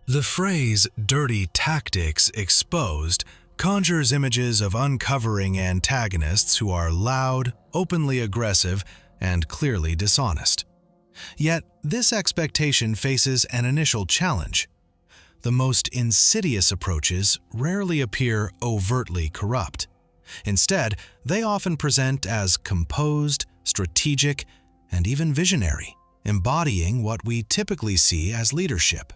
The phrase "dirty tactics exposed" conjures images of uncovering antagonists who are loud, openly aggressive, and clearly dishonest. Yet, this expectation faces an initial challenge. The most insidious approaches rarely appear overtly corrupt. Instead, they often present as composed, strategic, and even visionary, embodying what we typically see as leadership.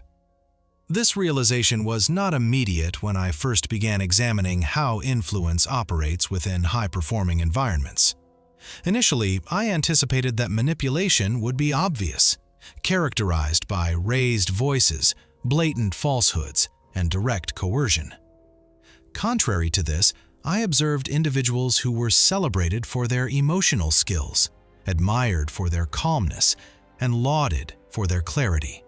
This realization was not immediate when I first began examining how influence operates within high-performing environments. Initially, I anticipated that manipulation would be obvious, characterized by raised voices, blatant falsehoods, and direct coercion. Contrary to this, I observed individuals who were celebrated for their emotional skills, admired for their calmness, and lauded for their clarity.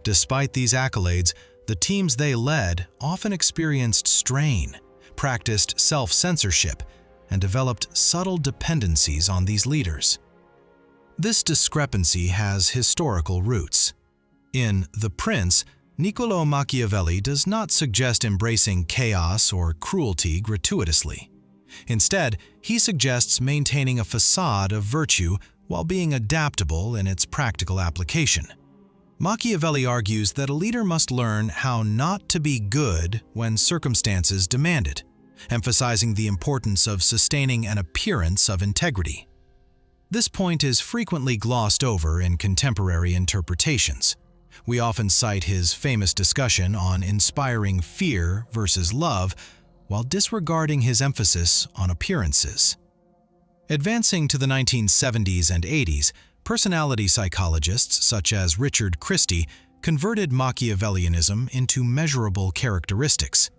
Despite these accolades, the teams they led often experienced strain, practiced self-censorship, and developed subtle dependencies on these leaders. This discrepancy has historical roots. In The Prince, Niccolò Machiavelli does not suggest embracing chaos or cruelty gratuitously. Instead, he suggests maintaining a facade of virtue while being adaptable in its practical application. Machiavelli argues that a leader must learn how not to be good when circumstances demand it, emphasizing the importance of sustaining an appearance of integrity. This point is frequently glossed over in contemporary interpretations. We often cite his famous discussion on inspiring fear versus love, while disregarding his emphasis on appearances. Advancing to the 1970s and 80s, personality psychologists such as Richard Christie converted Machiavellianism into measurable characteristics.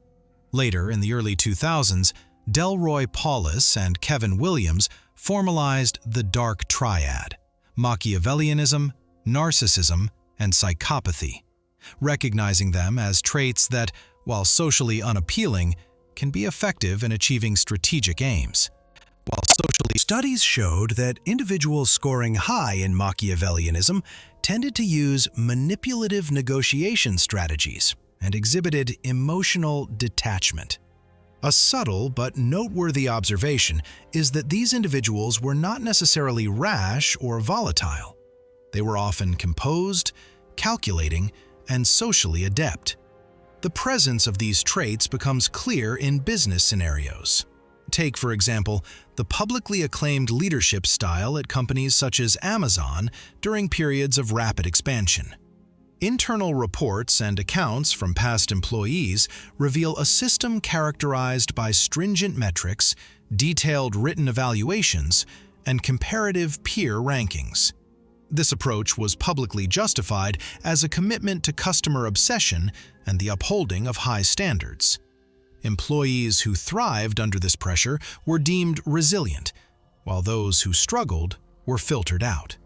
Later, in the early 2000s, Delroy Paulus and Kevin Williams formalized the dark triad: Machiavellianism, narcissism, and psychopathy, recognizing them as traits that, while socially unappealing, can be effective in achieving strategic aims. Studies showed that individuals scoring high in Machiavellianism tended to use manipulative negotiation strategies and exhibited emotional detachment. A subtle but noteworthy observation is that these individuals were not necessarily rash or volatile. They were often composed, calculating, and socially adept. The presence of these traits becomes clear in business scenarios. Take, for example, the publicly acclaimed leadership style at companies such as Amazon during periods of rapid expansion. Internal reports and accounts from past employees reveal a system characterized by stringent metrics, detailed written evaluations, and comparative peer rankings. This approach was publicly justified as a commitment to customer obsession and the upholding of high standards. Employees who thrived under this pressure were deemed resilient, while those who struggled were filtered out.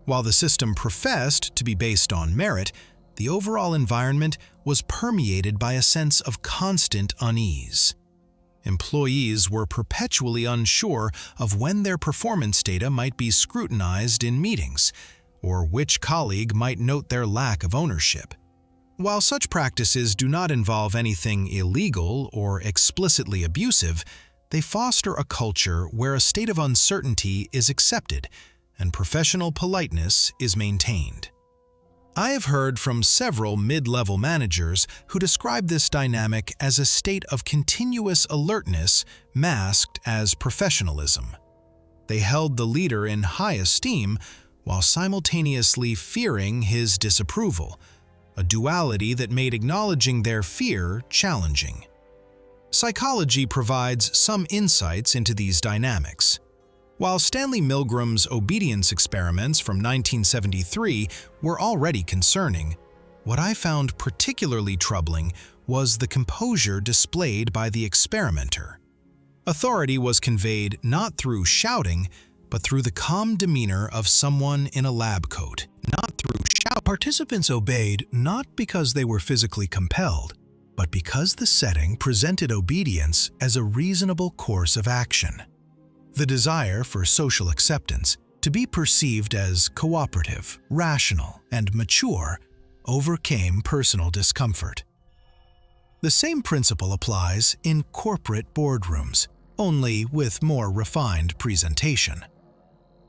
While the system professed to be based on merit, the overall environment was permeated by a sense of constant unease. Employees were perpetually unsure of when their performance data might be scrutinized in meetings, or which colleague might note their lack of ownership. While such practices do not involve anything illegal or explicitly abusive, they foster a culture where a state of uncertainty is accepted and professional politeness is maintained. I have heard from several mid-level managers who describe this dynamic as a state of continuous alertness masked as professionalism. They held the leader in high esteem while simultaneously fearing his disapproval, a duality that made acknowledging their fear challenging. Psychology provides some insights into these dynamics. While Stanley Milgram's obedience experiments from 1973 were already concerning, what I found particularly troubling was the composure displayed by the experimenter. Authority was conveyed not through shouting, but through the calm demeanor of someone in a lab coat. Participants obeyed not because they were physically compelled, but because the setting presented obedience as a reasonable course of action. The desire for social acceptance, to be perceived as cooperative, rational, and mature, overcame personal discomfort. The same principle applies in corporate boardrooms, only with more refined presentation.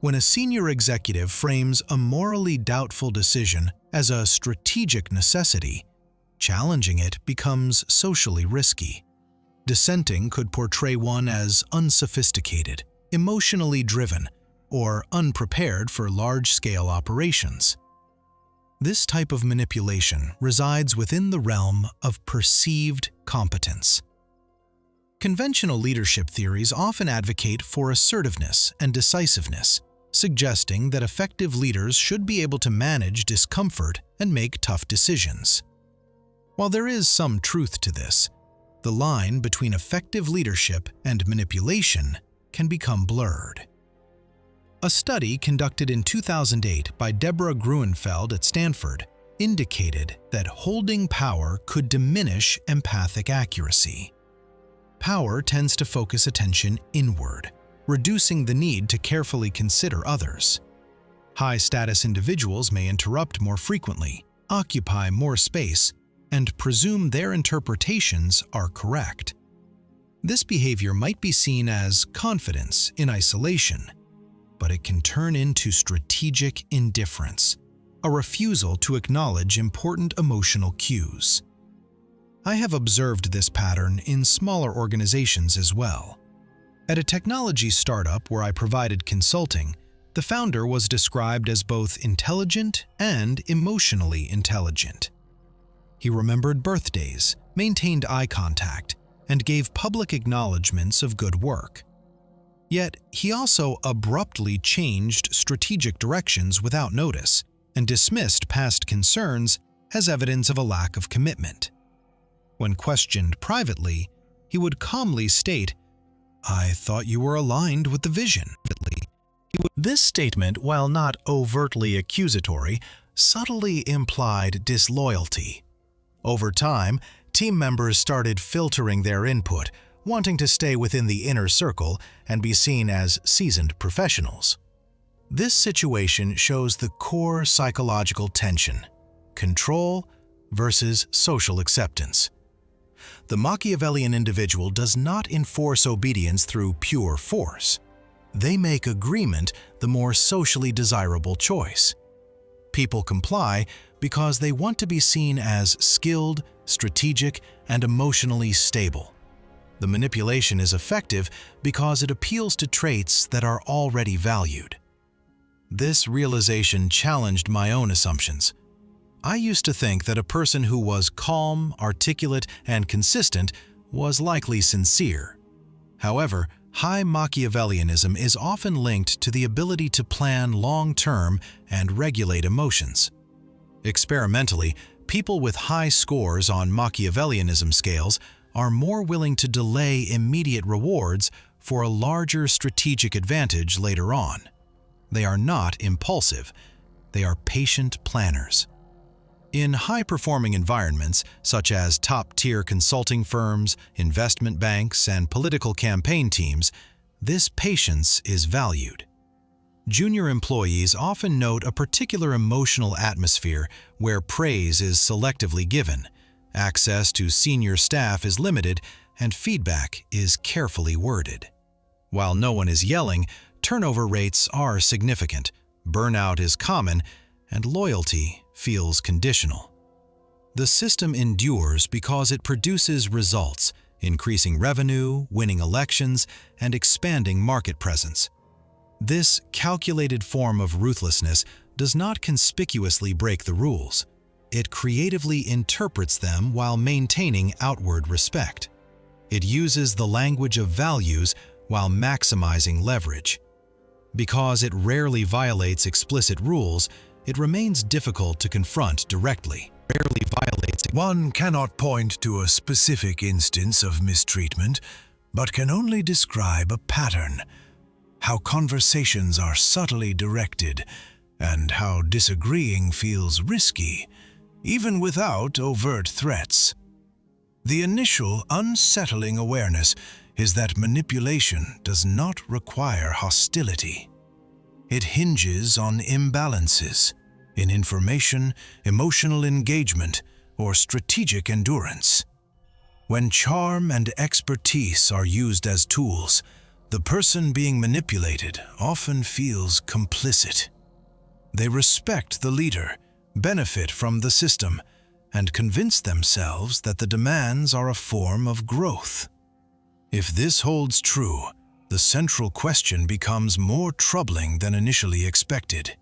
When a senior executive frames a morally doubtful decision as a strategic necessity, challenging it becomes socially risky. Dissenting could portray one as unsophisticated, emotionally driven, or unprepared for large-scale operations. This type of manipulation resides within the realm of perceived competence. Conventional leadership theories often advocate for assertiveness and decisiveness, suggesting that effective leaders should be able to manage discomfort and make tough decisions. While there is some truth to this, the line between effective leadership and manipulation can become blurred. A study conducted in 2008 by Deborah Gruenfeld at Stanford indicated that holding power could diminish empathic accuracy. Power tends to focus attention inward, reducing the need to carefully consider others. High-status individuals may interrupt more frequently, occupy more space, and presume their interpretations are correct. This behavior might be seen as confidence in isolation, but it can turn into strategic indifference, a refusal to acknowledge important emotional cues. I have observed this pattern in smaller organizations as well. At a technology startup where I provided consulting, the founder was described as both intelligent and emotionally intelligent. He remembered birthdays, maintained eye contact, and gave public acknowledgments of good work. Yet, he also abruptly changed strategic directions without notice and dismissed past concerns as evidence of a lack of commitment. When questioned privately, he would calmly state, "I thought you were aligned with the vision." This statement, while not overtly accusatory, subtly implied disloyalty. Over time, team members started filtering their input, wanting to stay within the inner circle and be seen as seasoned professionals. This situation shows the core psychological tension: control versus social acceptance. The Machiavellian individual does not enforce obedience through pure force. They make agreement the more socially desirable choice. People comply because they want to be seen as skilled, strategic, and emotionally stable. The manipulation is effective because it appeals to traits that are already valued. This realization challenged my own assumptions. I used to think that a person who was calm, articulate, and consistent was likely sincere. However, high Machiavellianism is often linked to the ability to plan long-term and regulate emotions. Experimentally, people with high scores on Machiavellianism scales are more willing to delay immediate rewards for a larger strategic advantage later on. They are not impulsive. They are patient planners. In high-performing environments, such as top-tier consulting firms, investment banks, and political campaign teams, this patience is valued. Junior employees often note a particular emotional atmosphere where praise is selectively given, access to senior staff is limited, and feedback is carefully worded. While no one is yelling, turnover rates are significant, burnout is common, and loyalty feels conditional. The system endures because it produces results, increasing revenue, winning elections, and expanding market presence. This calculated form of ruthlessness does not conspicuously break the rules. It creatively interprets them while maintaining outward respect. It uses the language of values while maximizing leverage. Because it rarely violates explicit rules, it remains difficult to confront directly. One cannot point to a specific instance of mistreatment, but can only describe a pattern, how conversations are subtly directed, and how disagreeing feels risky, even without overt threats. The initial unsettling awareness is that manipulation does not require hostility. It hinges on imbalances, in information, emotional engagement, or strategic endurance. When charm and expertise are used as tools, the person being manipulated often feels complicit. They respect the leader, benefit from the system, and convince themselves that the demands are a form of growth. If this holds true, the central question becomes more troubling than initially expected.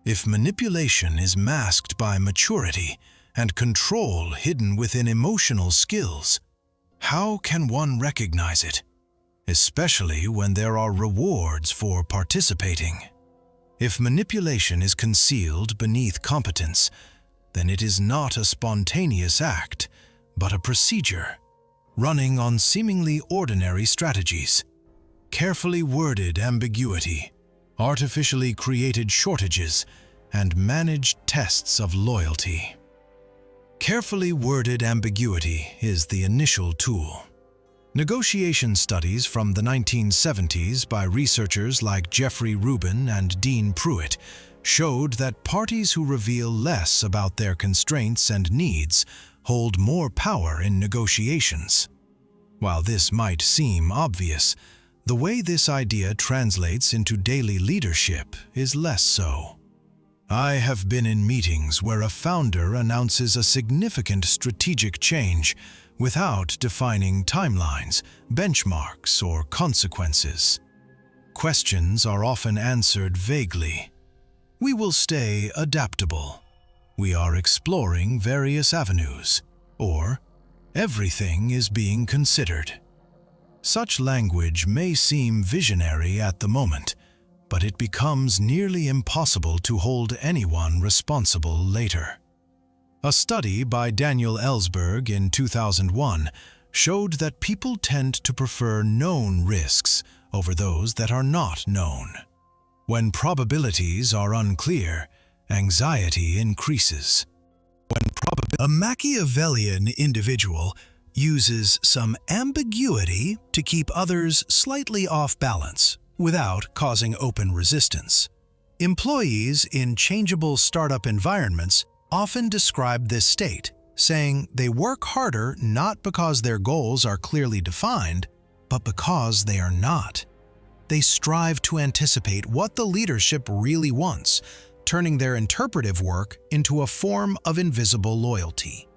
If manipulation is masked by maturity and control hidden within emotional skills, how can one recognize it, especially when there are rewards for participating? If manipulation is concealed beneath competence, then it is not a spontaneous act, but a procedure, running on seemingly ordinary strategies. Carefully worded ambiguity, artificially created shortages, and managed tests of loyalty. Carefully worded ambiguity is the initial tool. Negotiation studies from the 1970s by researchers like Jeffrey Rubin and Dean Pruitt showed that parties who reveal less about their constraints and needs hold more power in negotiations. While this might seem obvious, the way this idea translates into daily leadership is less so. I have been in meetings where a founder announces a significant strategic change without defining timelines, benchmarks, or consequences. Questions are often answered vaguely. We will stay adaptable. We are exploring various avenues. Or, everything is being considered. Such language may seem visionary at the moment, but it becomes nearly impossible to hold anyone responsible later. A study by Daniel Ellsberg in 2001 showed that people tend to prefer known risks over those that are not known. When probabilities are unclear, anxiety increases. A Machiavellian individual uses some ambiguity to keep others slightly off balance without causing open resistance. Employees in changeable startup environments often describe this state, saying they work harder not because their goals are clearly defined, but because they are not. They strive to anticipate what the leadership really wants, turning their interpretive work into a form of invisible loyalty.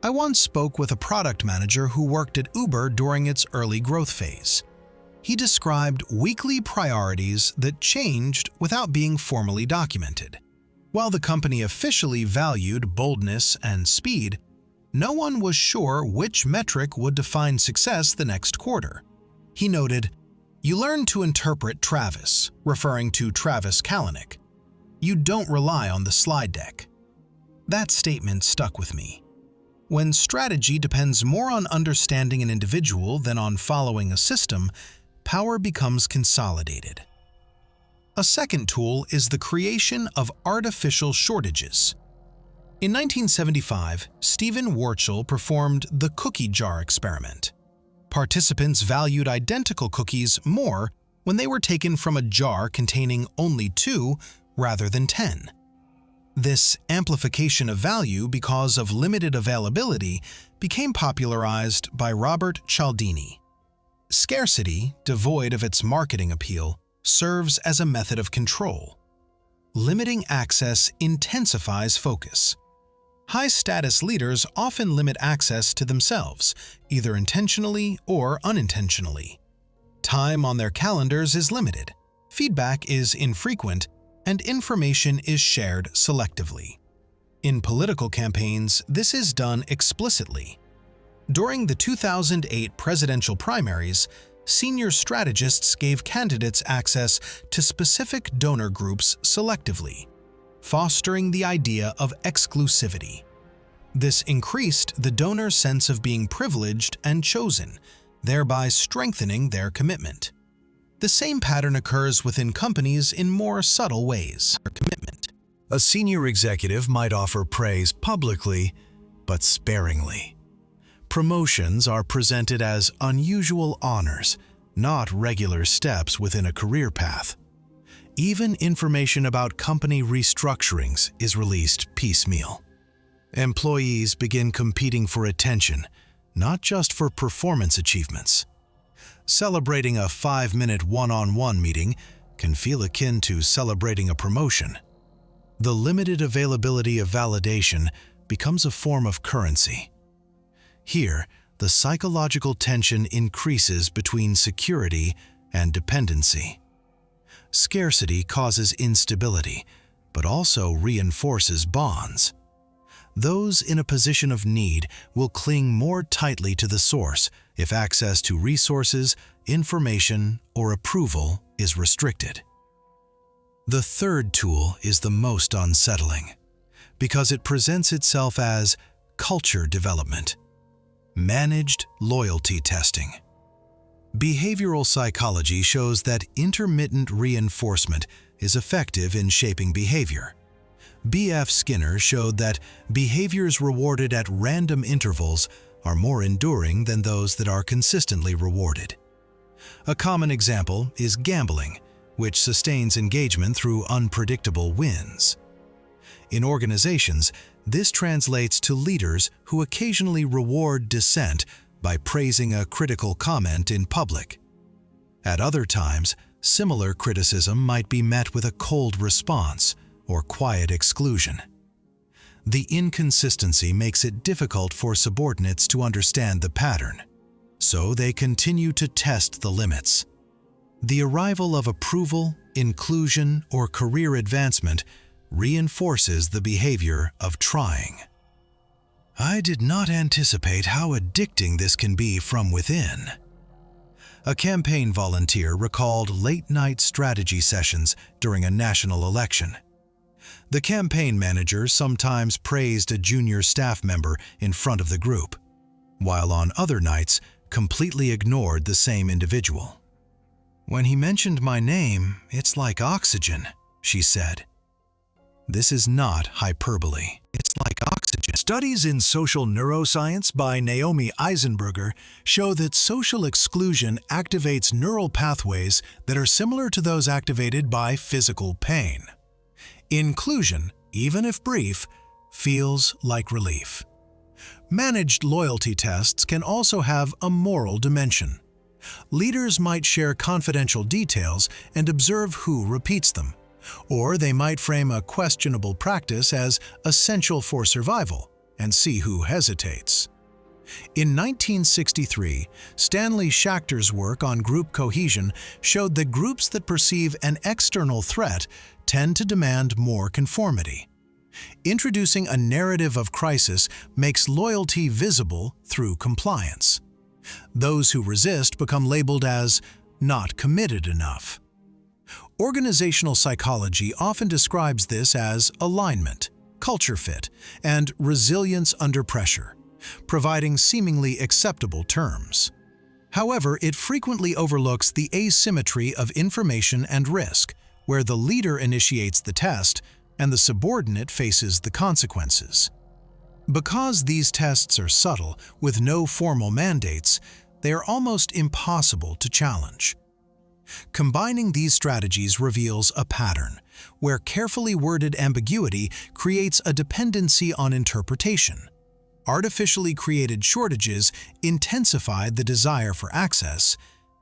I once spoke with a product manager who worked at Uber during its early growth phase. He described weekly priorities that changed without being formally documented. While the company officially valued boldness and speed, no one was sure which metric would define success the next quarter. He noted, "You learn to interpret Travis," referring to Travis Kalanick. "You don't rely on the slide deck." That statement stuck with me. When strategy depends more on understanding an individual than on following a system, power becomes consolidated. A second tool is the creation of artificial shortages. In 1975, Stephen Wurtzel performed the cookie jar experiment. Participants valued identical cookies more when they were taken from a jar containing only 2 rather than 10. This amplification of value because of limited availability became popularized by Robert Cialdini. Scarcity, devoid of its marketing appeal, serves as a method of control. Limiting access intensifies focus. High-status leaders often limit access to themselves, either intentionally or unintentionally. Time on their calendars is limited, feedback is infrequent, and information is shared selectively. In political campaigns, this is done explicitly. During the 2008 presidential primaries, senior strategists gave candidates access to specific donor groups selectively, fostering the idea of exclusivity. This increased the donor's sense of being privileged and chosen, thereby strengthening their commitment. The same pattern occurs within companies in more subtle ways. A senior executive might offer praise publicly, but sparingly. Promotions are presented as unusual honors, not regular steps within a career path. Even information about company restructurings is released piecemeal. Employees begin competing for attention, not just for performance achievements. Celebrating a 5-minute one-on-one meeting can feel akin to celebrating a promotion. The limited availability of validation becomes a form of currency. Here, the psychological tension increases between security and dependency. Scarcity causes instability, but also reinforces bonds. Those in a position of need will cling more tightly to the source if access to resources, information, or approval is restricted. The third tool is the most unsettling, because it presents itself as culture development. Managed loyalty testing. Behavioral psychology shows that intermittent reinforcement is effective in shaping behavior. B.F. Skinner showed that behaviors rewarded at random intervals are more enduring than those that are consistently rewarded. A common example is gambling, which sustains engagement through unpredictable wins. In organizations, this translates to leaders who occasionally reward dissent by praising a critical comment in public. At other times, similar criticism might be met with a cold response or quiet exclusion. The inconsistency makes it difficult for subordinates to understand the pattern, so they continue to test the limits. The arrival of approval, inclusion, or career advancement reinforces the behavior of trying. I did not anticipate how addicting this can be from within. A campaign volunteer recalled late-night strategy sessions during a national election. The campaign manager sometimes praised a junior staff member in front of the group, while on other nights completely ignored the same individual. "When he mentioned my name, it's like oxygen," she said. This is not hyperbole. It's like oxygen. Studies in social neuroscience by Naomi Eisenberger show that social exclusion activates neural pathways that are similar to those activated by physical pain. Inclusion, even if brief, feels like relief. Managed loyalty tests can also have a moral dimension. Leaders might share confidential details and observe who repeats them, or they might frame a questionable practice as essential for survival and see who hesitates. In 1963, Stanley Schachter's work on group cohesion showed that groups that perceive an external threat tend to demand more conformity. Introducing a narrative of crisis makes loyalty visible through compliance. Those who resist become labeled as not committed enough. Organizational psychology often describes this as alignment, culture fit, and resilience under pressure, providing seemingly acceptable terms. However, it frequently overlooks the asymmetry of information and risk, where the leader initiates the test and the subordinate faces the consequences. Because these tests are subtle, with no formal mandates, they are almost impossible to challenge. Combining these strategies reveals a pattern, where carefully worded ambiguity creates a dependency on interpretation. Artificially created shortages intensify the desire for access,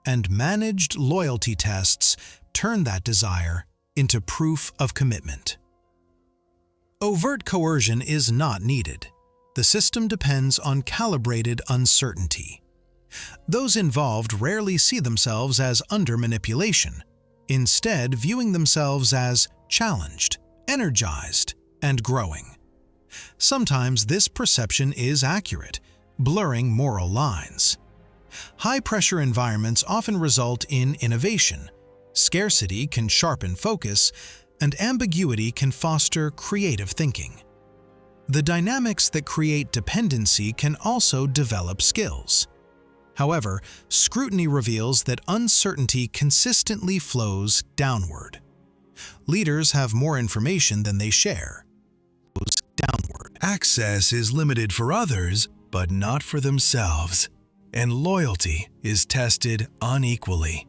and managed loyalty tests turn that desire into proof of commitment. Overt coercion is not needed. The system depends on calibrated uncertainty. Those involved rarely see themselves as under manipulation, instead viewing themselves as challenged, energized, and growing. Sometimes this perception is accurate, blurring moral lines. High-pressure environments often result in innovation. Scarcity can sharpen focus, and ambiguity can foster creative thinking. The dynamics that create dependency can also develop skills. However, scrutiny reveals that uncertainty consistently flows downward. Leaders have more information than they share. Downward. Access is limited for others, but not for themselves, and loyalty is tested unequally.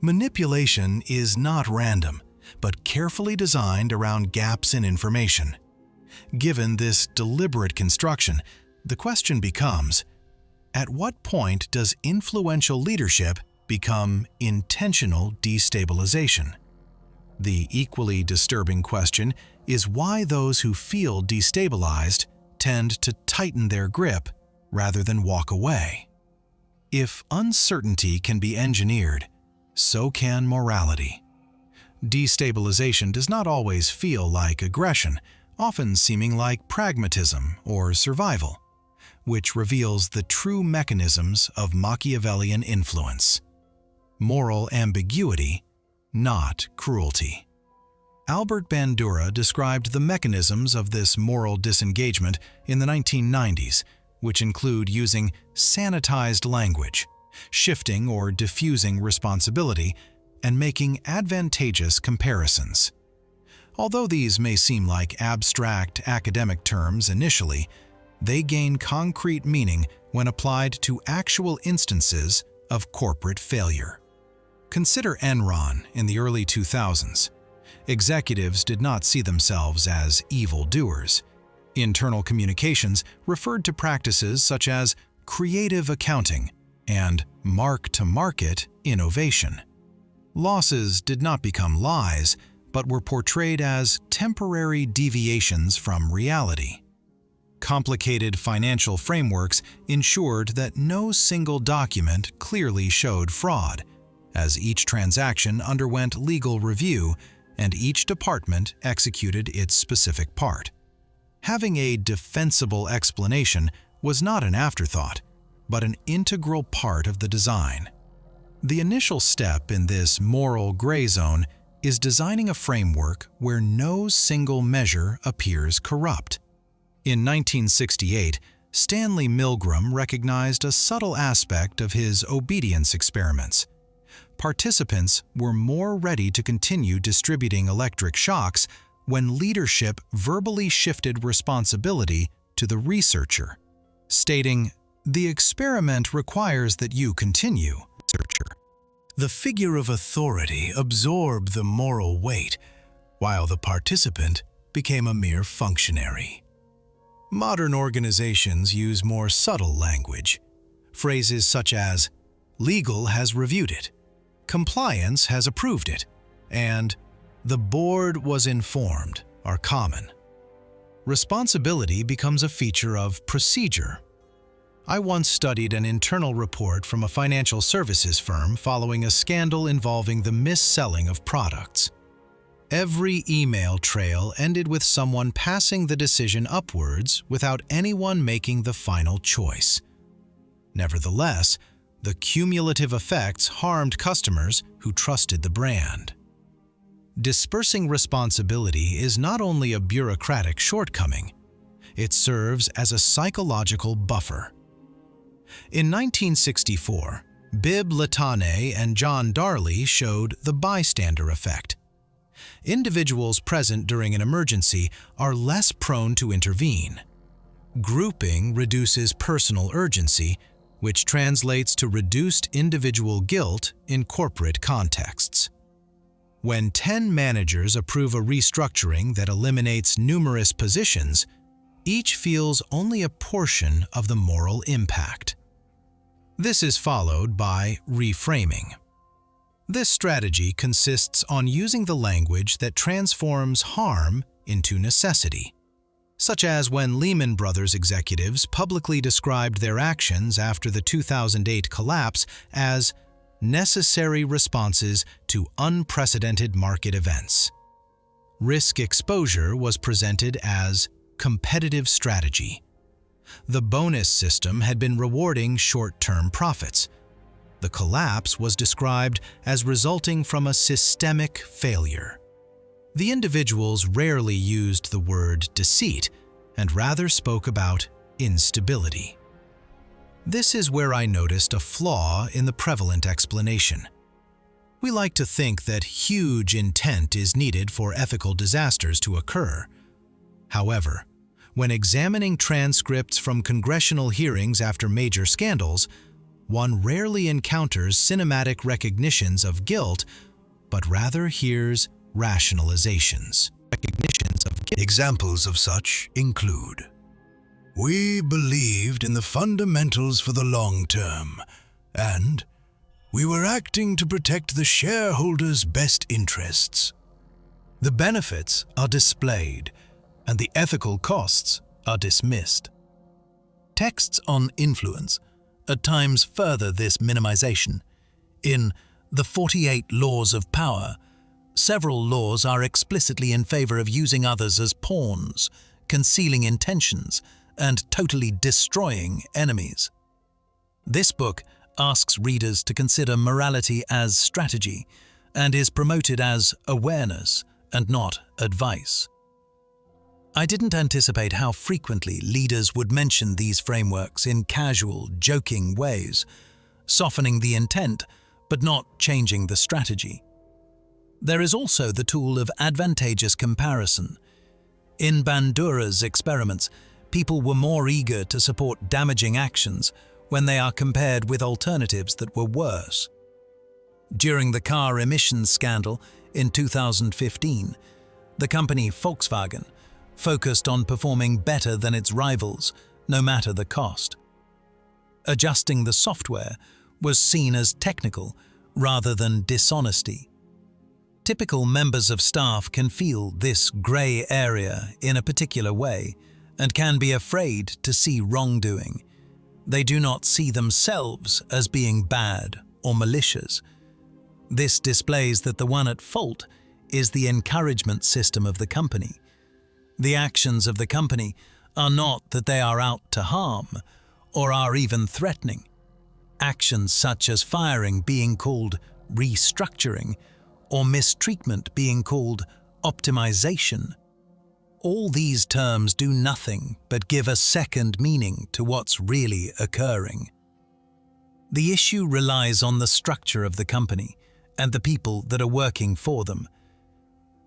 Manipulation is not random, but carefully designed around gaps in information. Given this deliberate construction, the question becomes, at what point does influential leadership become intentional destabilization? The equally disturbing question is why those who feel destabilized tend to tighten their grip rather than walk away. If uncertainty can be engineered, so can morality. Destabilization does not always feel like aggression, often seeming like pragmatism or survival, which reveals the true mechanisms of Machiavellian influence. Moral ambiguity, not cruelty. Albert Bandura described the mechanisms of this moral disengagement in the 1990s, which include using sanitized language, shifting or diffusing responsibility, and making advantageous comparisons. Although these may seem like abstract academic terms initially, they gain concrete meaning when applied to actual instances of corporate failure. Consider Enron in the early 2000s. Executives did not see themselves as evildoers. Internal communications referred to practices such as creative accounting and mark-to-market innovation. Losses did not become lies, but were portrayed as temporary deviations from reality. Complicated financial frameworks ensured that no single document clearly showed fraud, as each transaction underwent legal review and each department executed its specific part. Having a defensible explanation was not an afterthought, but an integral part of the design. The initial step in this moral gray zone is designing a framework where no single measure appears corrupt. In 1968, Stanley Milgram recognized a subtle aspect of his obedience experiments. Participants were more ready to continue distributing electric shocks when leadership verbally shifted responsibility to the researcher, stating, "The experiment requires that you continue, researcher." The figure of authority absorbed the moral weight, while the participant became a mere functionary. Modern organizations use more subtle language. Phrases such as, "Legal has reviewed it," "Compliance has approved it," and "The board was informed" are common. Responsibility becomes a feature of procedure. I once studied an internal report from a financial services firm following a scandal involving the mis-selling of products. Every email trail ended with someone passing the decision upwards without anyone making the final choice. Nevertheless, the cumulative effects harmed customers who trusted the brand. Dispersing responsibility is not only a bureaucratic shortcoming, it serves as a psychological buffer. In 1964, Bibb Latané and John Darley showed the bystander effect. Individuals present during an emergency are less prone to intervene. Grouping reduces personal urgency, which translates to reduced individual guilt in corporate contexts. When 10 managers approve a restructuring that eliminates numerous positions, each feels only a portion of the moral impact. This is followed by reframing. This strategy consists on using the language that transforms harm into necessity, such as when Lehman Brothers executives publicly described their actions after the 2008 collapse as necessary responses to unprecedented market events. Risk exposure was presented as competitive strategy. The bonus system had been rewarding short-term profits. The collapse was described as resulting from a systemic failure. The individuals rarely used the word deceit and rather spoke about instability. This is where I noticed a flaw in the prevalent explanation. We like to think that huge intent is needed for ethical disasters to occur. However, when examining transcripts from congressional hearings after major scandals, one rarely encounters cinematic recognitions of guilt, but rather hears rationalizations. Examples of such include: we believed in the fundamentals for the long term, and we were acting to protect the shareholders' best interests. The benefits are displayed, and the ethical costs are dismissed. Texts on influence at times further this minimization. In the 48 Laws of Power, several laws are explicitly in favor of using others as pawns, concealing intentions, and totally destroying enemies. This book asks readers to consider morality as strategy and is promoted as awareness and not advice. I didn't anticipate how frequently leaders would mention these frameworks in casual, joking ways, softening the intent but not changing the strategy. There is also the tool of advantageous comparison. In Bandura's experiments, people were more eager to support damaging actions when they are compared with alternatives that were worse. During the car emissions scandal in 2015, the company Volkswagen focused on performing better than its rivals, no matter the cost. Adjusting the software was seen as technical rather than dishonesty. Typical members of staff can feel this grey area in a particular way and can be afraid to see wrongdoing. They do not see themselves as being bad or malicious. This displays that the one at fault is the encouragement system of the company. The actions of the company are not that they are out to harm or are even threatening. Actions such as firing being called restructuring or mistreatment being called optimization. All these terms do nothing but give a second meaning to what's really occurring. The issue relies on the structure of the company and the people that are working for them.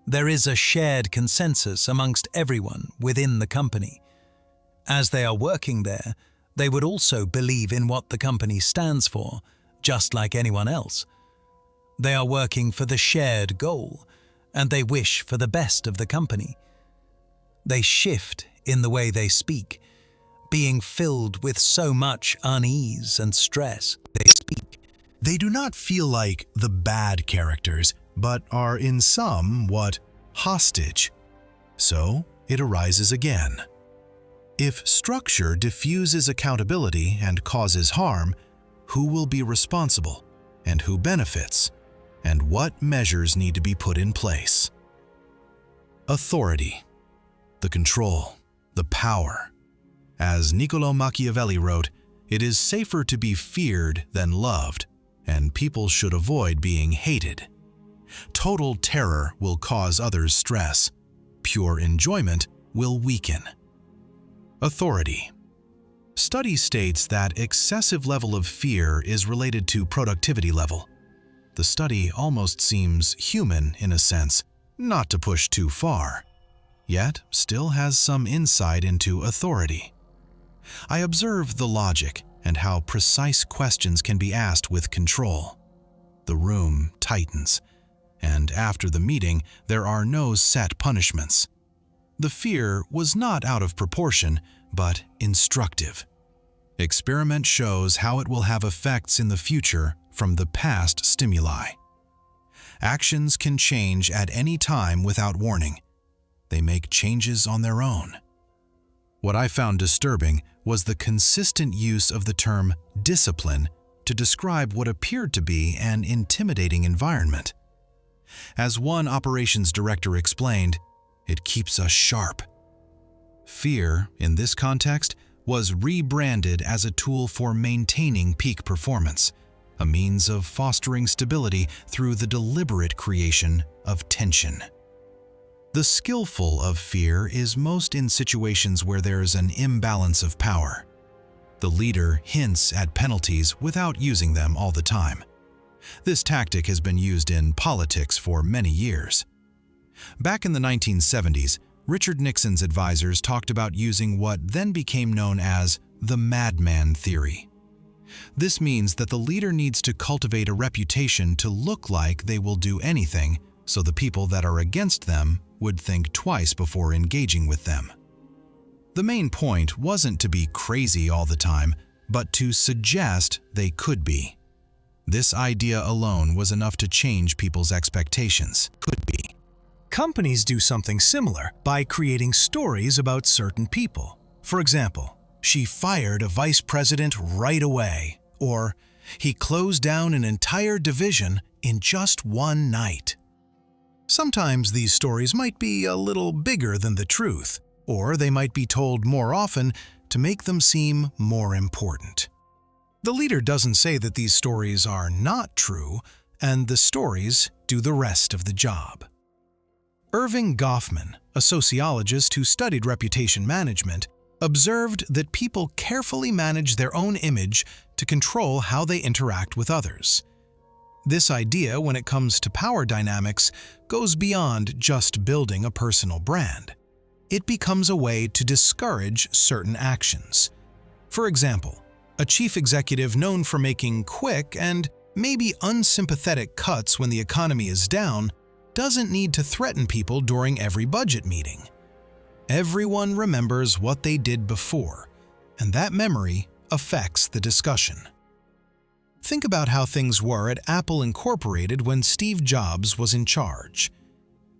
There is a shared consensus amongst everyone within the company. As they are working there, they would also believe in what the company stands for, just like anyone else. They are working for the shared goal, and they wish for the best of the company. They shift in the way they speak, being filled with so much unease and stress. They do not feel like the bad characters, but are in somewhat hostage. So it arises again. If structure diffuses accountability and causes harm, who will be responsible, and who benefits, and what measures need to be put in place? Authority, the control, the power. As Niccolò Machiavelli wrote, it is safer to be feared than loved, and people should avoid being hated. Total terror will cause others stress. Pure enjoyment will weaken. Authority. Study states that excessive level of fear is related to productivity level. The study almost seems human in a sense, not to push too far, yet still has some insight into authority. I observe the logic and how precise questions can be asked with control. The room tightens, and after the meeting, there are no set punishments. The fear was not out of proportion, but instructive. Experiment shows how it will have effects in the future from the past stimuli. Actions can change at any time without warning. They make changes on their own. What I found disturbing was the consistent use of the term discipline to describe what appeared to be an intimidating environment. As one operations director explained, it keeps us sharp. Fear, in this context, was rebranded as a tool for maintaining peak performance, a means of fostering stability through the deliberate creation of tension. The skillful of fear is most in situations where there is an imbalance of power. The leader hints at penalties without using them all the time. This tactic has been used in politics for many years. Back in the 1970s, Richard Nixon's advisors talked about using what then became known as the madman theory. This means that the leader needs to cultivate a reputation to look like they will do anything so the people that are against them would think twice before engaging with them. The main point wasn't to be crazy all the time, but to suggest they could be. This idea alone was enough to change people's expectations. Could be. Companies do something similar by creating stories about certain people. For example, she fired a vice president right away, or he closed down an entire division in just one night. Sometimes these stories might be a little bigger than the truth, or they might be told more often to make them seem more important. The leader doesn't say that these stories are not true, and the stories do the rest of the job. Irving Goffman, a sociologist who studied reputation management, observed that people carefully manage their own image to control how they interact with others. This idea, when it comes to power dynamics, goes beyond just building a personal brand. It becomes a way to discourage certain actions. For example, a chief executive known for making quick and maybe unsympathetic cuts when the economy is down doesn't need to threaten people during every budget meeting. Everyone remembers what they did before, and that memory affects the discussion. Think about how things were at Apple Incorporated when Steve Jobs was in charge.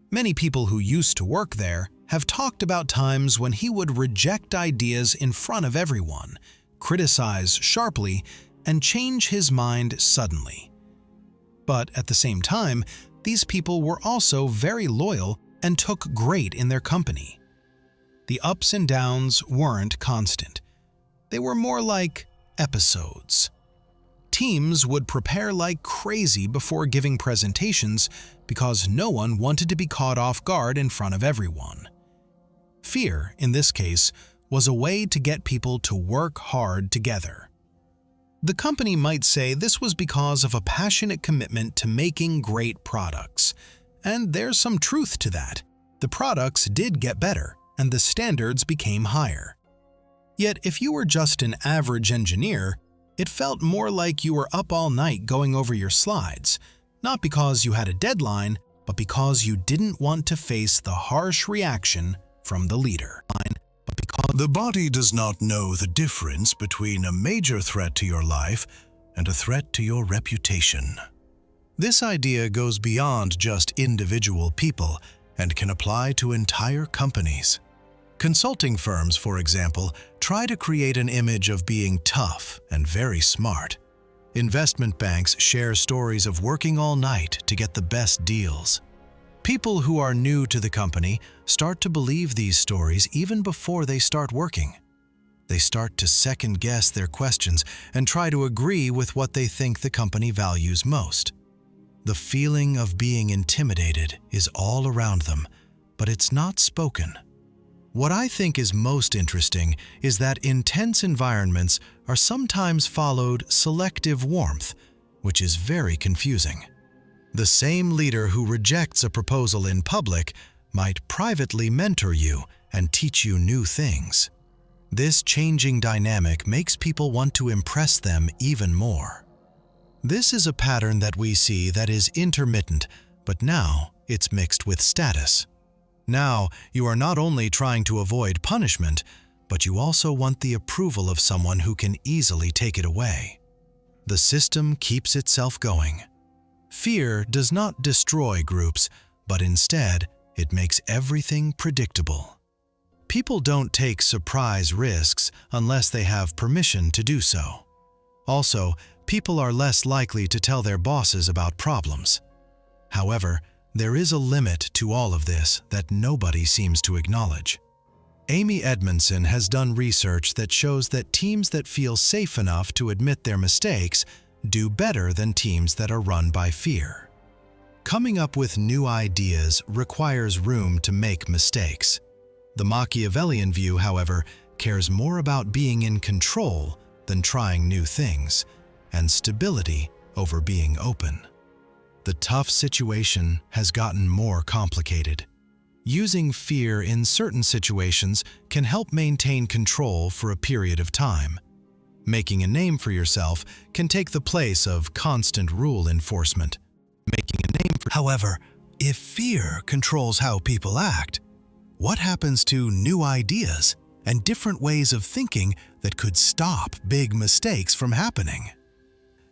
Many people who used to work there have talked about times when he would reject ideas in front of everyone, criticize sharply, and change his mind suddenly. But at the same time, these people were also very loyal and took great in their company. The ups and downs weren't constant. They were more like episodes. Teams would prepare like crazy before giving presentations because no one wanted to be caught off guard in front of everyone. Fear, in this case, was a way to get people to work hard together. The company might say this was because of a passionate commitment to making great products. And there's some truth to that. The products did get better, and the standards became higher. Yet if you were just an average engineer, it felt more like you were up all night going over your slides, not because you had a deadline, but because you didn't want to face the harsh reaction from the leader. The body does not know the difference between a major threat to your life and a threat to your reputation. This idea goes beyond just individual people and can apply to entire companies. Consulting firms, for example, try to create an image of being tough and very smart. Investment banks share stories of working all night to get the best deals. People who are new to the company start to believe these stories even before they start working. They start to second-guess their questions and try to agree with what they think the company values most. The feeling of being intimidated is all around them, but it's not spoken. What I think is most interesting is that intense environments are sometimes followed selective warmth, which is very confusing. The same leader who rejects a proposal in public might privately mentor you and teach you new things. This changing dynamic makes people want to impress them even more. This is a pattern that we see that is intermittent, but now it's mixed with status. Now you are not only trying to avoid punishment, but you also want the approval of someone who can easily take it away. The system keeps itself going. Fear does not destroy groups, but instead, it makes everything predictable. People don't take surprise risks unless they have permission to do so. Also, people are less likely to tell their bosses about problems. However, there is a limit to all of this that nobody seems to acknowledge. Amy Edmondson has done research that shows that teams that feel safe enough to admit their mistakes do better than teams that are run by fear. Coming up with new ideas requires room to make mistakes. The Machiavellian view, however, cares more about being in control than trying new things, and stability over being open. The tough situation has gotten more complicated. Using fear in certain situations can help maintain control for a period of time. Making a name for yourself can take the place of constant rule enforcement. However, If fear controls how people act, what happens to new ideas and different ways of thinking that could stop big mistakes from happening?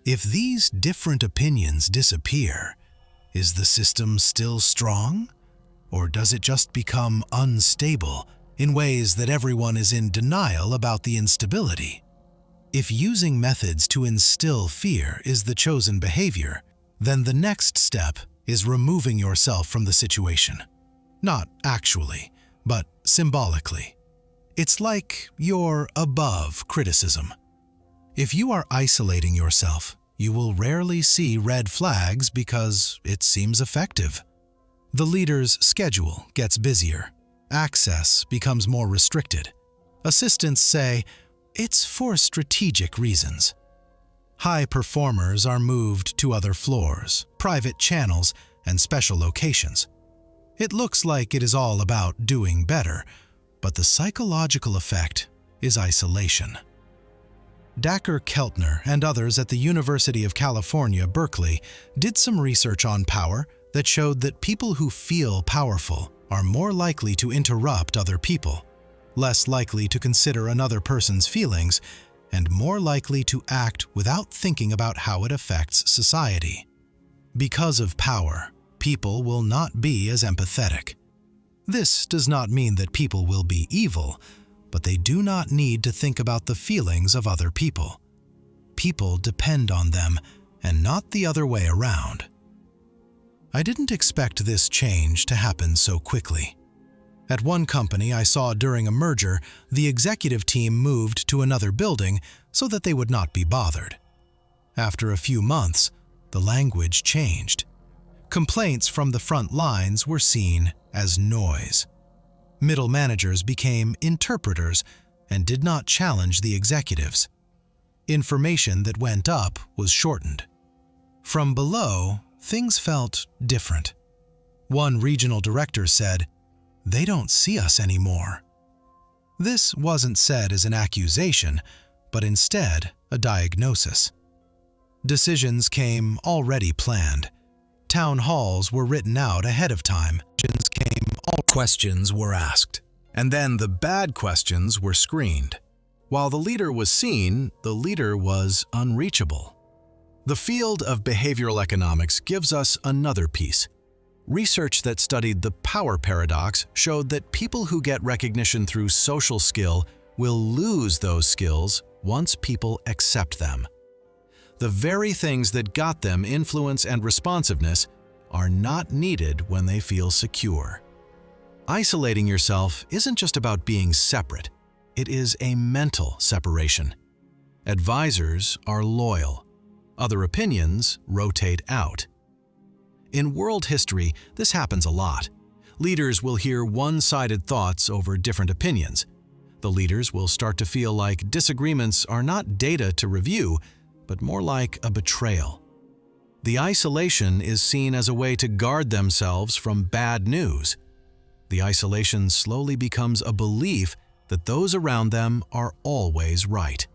If these different opinions disappear, is the system still strong? Or does it just become unstable in ways that everyone is in denial about the instability? If using methods to instill fear is the chosen behavior, then the next step is removing yourself from the situation. Not actually, but symbolically. It's like you're above criticism. If you are isolating yourself, you will rarely see red flags because it seems effective. The leader's schedule gets busier. Access becomes more restricted. Assistants say, "It's for strategic reasons." High performers are moved to other floors, private channels, and special locations. It looks like it is all about doing better, but the psychological effect is isolation. Dacher Keltner and others at the University of California, Berkeley, did some research on power that showed that people who feel powerful are more likely to interrupt other people, less likely to consider another person's feelings, and more likely to act without thinking about how it affects society. Because of power, people will not be as empathetic. This does not mean that people will be evil, but they do not need to think about the feelings of other people. People depend on them and not the other way around. I didn't expect this change to happen so quickly. At one company I saw during a merger, the executive team moved to another building so that they would not be bothered. After a few months, the language changed. Complaints from the front lines were seen as noise. Middle managers became interpreters and did not challenge the executives. Information that went up was shortened. From below, things felt different. One regional director said, "They don't see us anymore." This wasn't said as an accusation, but instead a diagnosis. Decisions came already planned. Town halls were written out ahead of time. Questions were asked, and then the bad questions were screened. While the leader was seen, the leader was unreachable. The field of behavioral economics gives us another piece. Research that studied the power paradox showed that people who get recognition through social skill will lose those skills once people accept them. The very things that got them influence and responsiveness are not needed when they feel secure. Isolating yourself isn't just about being separate. It is a mental separation. Advisors are loyal. Other opinions rotate out. In world history, this happens a lot. Leaders will hear one-sided thoughts over different opinions. The leaders will start to feel like disagreements are not data to review, but more like a betrayal. The isolation is seen as a way to guard themselves from bad news. The isolation slowly becomes a belief that those around them are always right.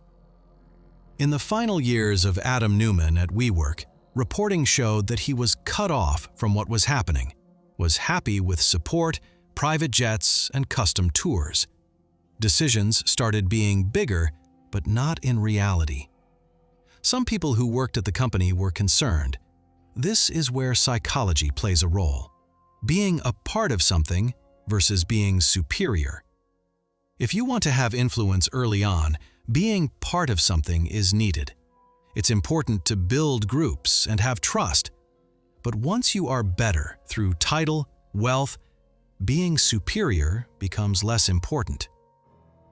In the final years of Adam Neumann at WeWork, reporting showed that he was cut off from what was happening, was happy with support, private jets, and custom tours. Decisions started being bigger, but not in reality. Some people who worked at the company were concerned. This is where psychology plays a role. Being a part of something versus being superior. If you want to have influence early on, being part of something is needed. It's important to build groups and have trust. But once you are better through title, wealth, being superior becomes less important.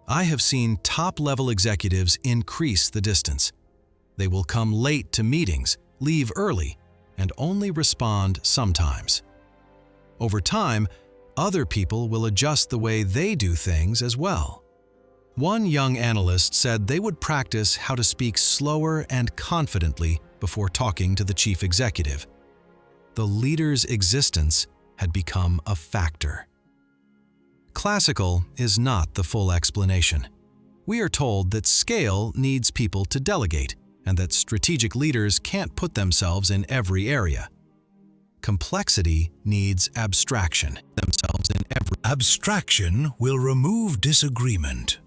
I have seen top-level executives increase the distance. They will come late to meetings, leave early, and only respond sometimes. Over time, other people will adjust the way they do things as well. One young analyst said they would practice how to speak slower and confidently before talking to the chief executive. The leader's existence had become a factor. Classical is not the full explanation. We are told that scale needs people to delegate, and that strategic leaders can't put themselves in every area. Complexity needs abstraction themselves in every. Abstraction will remove disagreement.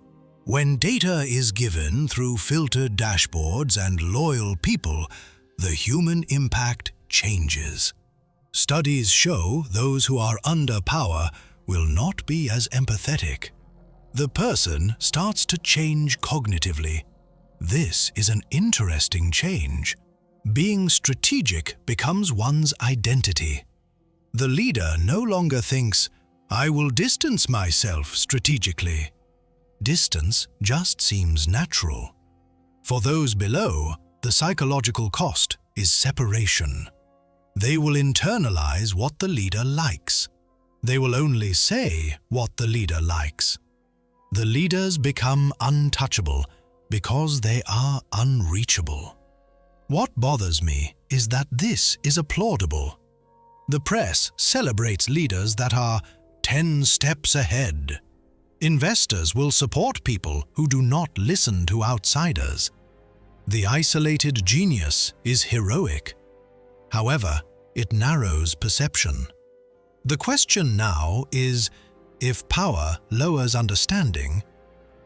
When data is given through filtered dashboards and loyal people, the human impact changes. Studies show those who are under power will not be as empathetic. The person starts to change cognitively. This is an interesting change. Being strategic becomes one's identity. The leader no longer thinks, "I will distance myself strategically." Distance just seems natural. For those below, the psychological cost is separation. They will internalize what the leader likes. They will only say what the leader likes. The leaders become untouchable because they are unreachable. What bothers me is that this is applaudable. The press celebrates leaders that are 10 steps ahead. Investors will support people who do not listen to outsiders. The isolated genius is heroic. However, it narrows perception. The question now is, if power lowers understanding,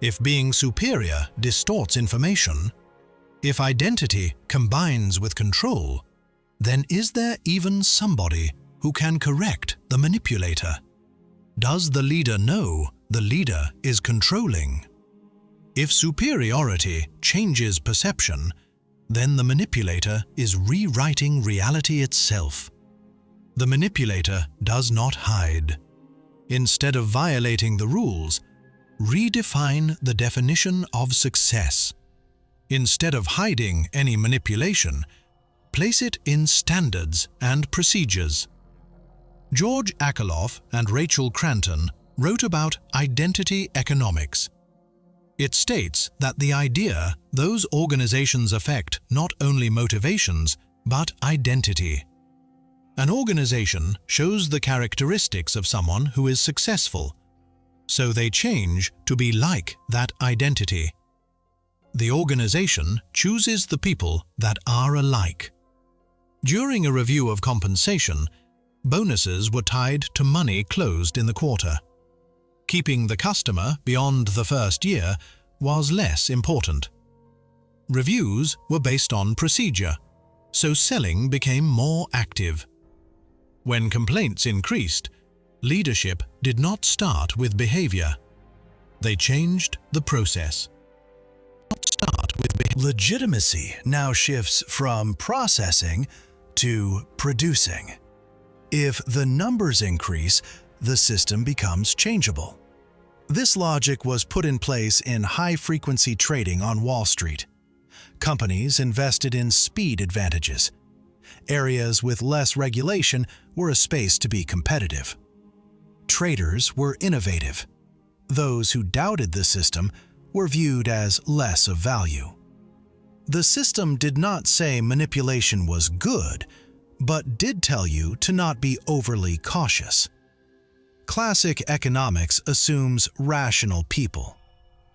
if being superior distorts information, if identity combines with control, then is there even somebody who can correct the manipulator? Does the leader know the leader is controlling? If superiority changes perception, then the manipulator is rewriting reality itself. The manipulator does not hide. Instead of violating the rules, redefine the definition of success. Instead of hiding any manipulation, place it in standards and procedures. George Akerlof and Rachel Cranton wrote about identity economics. It states that the idea those organizations affect not only motivations, but identity. An organization shows the characteristics of someone who is successful, so they change to be like that identity. The organization chooses the people that are alike. During a review of compensation, bonuses were tied to money closed in the quarter. Keeping the customer beyond the first year was less important. Reviews were based on procedure, so selling became more active. When complaints increased, leadership did not start with behavior. They changed the process. Legitimacy now shifts from processing to producing. If the numbers increase, the system becomes changeable. This logic was put in place in high-frequency trading on Wall Street. Companies invested in speed advantages. Areas with less regulation were a space to be competitive. Traders were innovative. Those who doubted the system were viewed as less of value. The system did not say manipulation was good, but did tell you to not be overly cautious. Classic economics assumes rational people.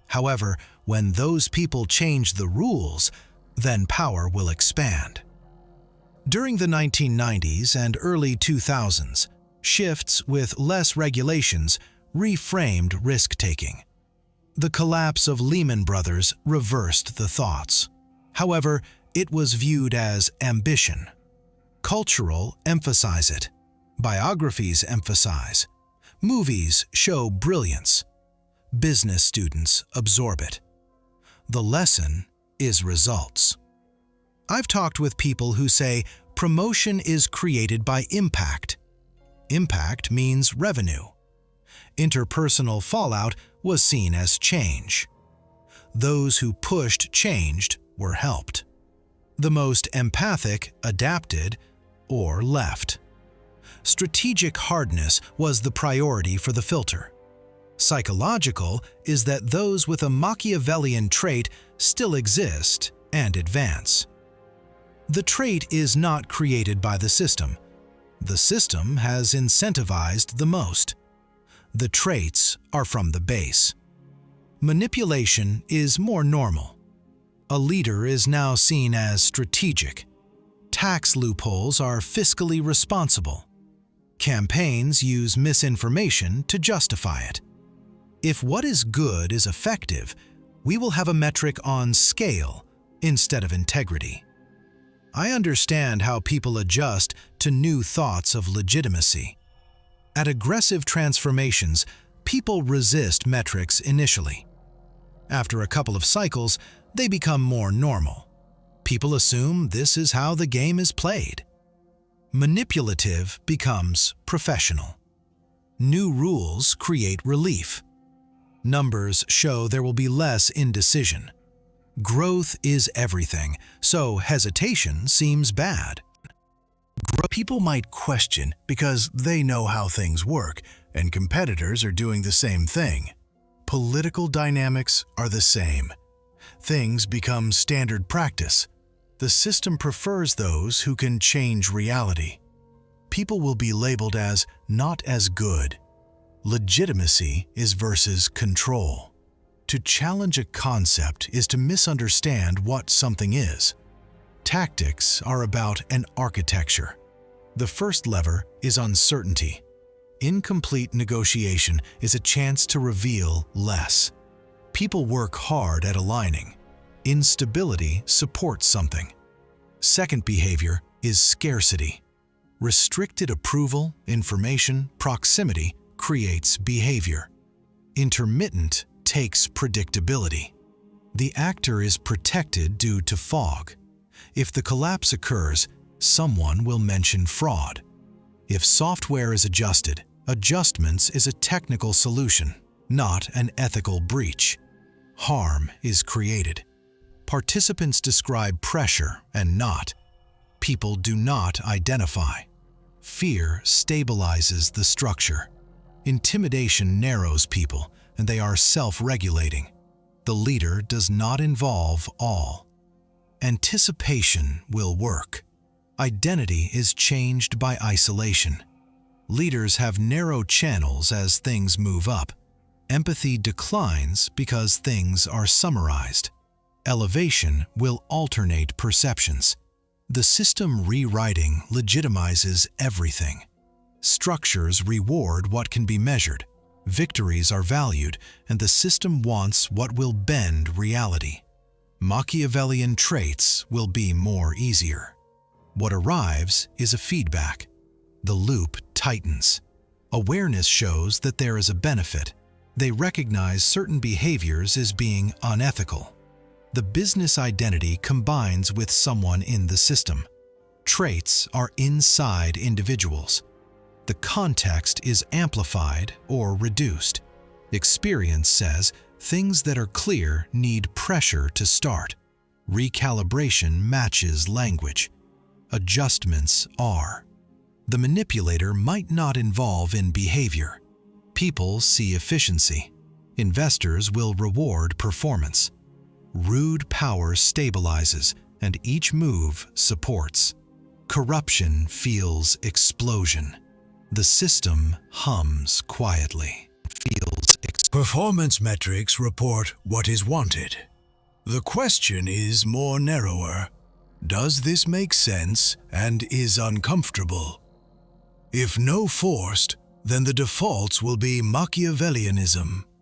However, when those people change the rules, then power will expand. During the 1990s and early 2000s, shifts with less regulations reframed risk-taking. The collapse of Lehman Brothers reversed the thoughts. However, it was viewed as ambition. Cultural emphasize it. Biographies emphasize. Movies show brilliance. Business students absorb it. The lesson is results. I've talked with people who say promotion is created by impact. Impact means revenue. Interpersonal fallout was seen as change. Those who pushed changed were helped. The most empathic adapted or left. Strategic hardness was the priority for the filter. Psychological is that those with a Machiavellian trait still exist and advance. The trait is not created by the system. The system has incentivized the most. The traits are from the base. Manipulation is more normal. A leader is now seen as strategic. Tax loopholes are fiscally responsible. Campaigns use misinformation to justify it. If what is good is effective, we will have a metric on scale instead of integrity. I understand how people adjust to new thoughts of legitimacy. At aggressive transformations, people resist metrics initially. After a couple of cycles, they become more normal. People assume this is how the game is played. Manipulative becomes professional. New rules create relief. Numbers show there will be less indecision. Growth is everything, so hesitation seems bad. People might question because they know how things work, and competitors are doing the same thing. Political dynamics are the same. Things become standard practice. The system prefers those who can change reality. People will be labeled as not as good. Legitimacy is versus control. To challenge a concept is to misunderstand what something is. Tactics are about an architecture. The first lever is uncertainty. Incomplete negotiation is a chance to reveal less. People work hard at aligning. Instability supports something. Second behavior is scarcity. Restricted approval, information, proximity creates behavior. Intermittent takes predictability. The actor is protected due to fog. If the collapse occurs, someone will mention fraud. If software is adjusted, adjustments is a technical solution, not an ethical breach. Harm is created. Participants describe pressure and not. People do not identify. Fear stabilizes the structure. Intimidation narrows people, and they are self-regulating. The leader does not involve all. Anticipation will work. Identity is changed by isolation. Leaders have narrow channels as things move up. Empathy declines because things are summarized. Elevation will alternate perceptions. The system rewriting legitimizes everything. Structures reward what can be measured. Victories are valued, and the system wants what will bend reality. Machiavellian traits will be more easier. What arrives is a feedback. The loop tightens. Awareness shows that there is a benefit. They recognize certain behaviors as being unethical. The business identity combines with someone in the system. Traits are inside individuals. The context is amplified or reduced. Experience says things that are clear need pressure to start. Recalibration matches language. Adjustments are. The manipulator might not involve in behavior. People see efficiency. Investors will reward performance. Rude power stabilizes, and each move supports. Corruption feels explosion. The system hums quietly. Performance metrics report what is wanted. The question is more narrower. Does this make sense and is uncomfortable? If no forced, then the defaults will be Machiavellianism.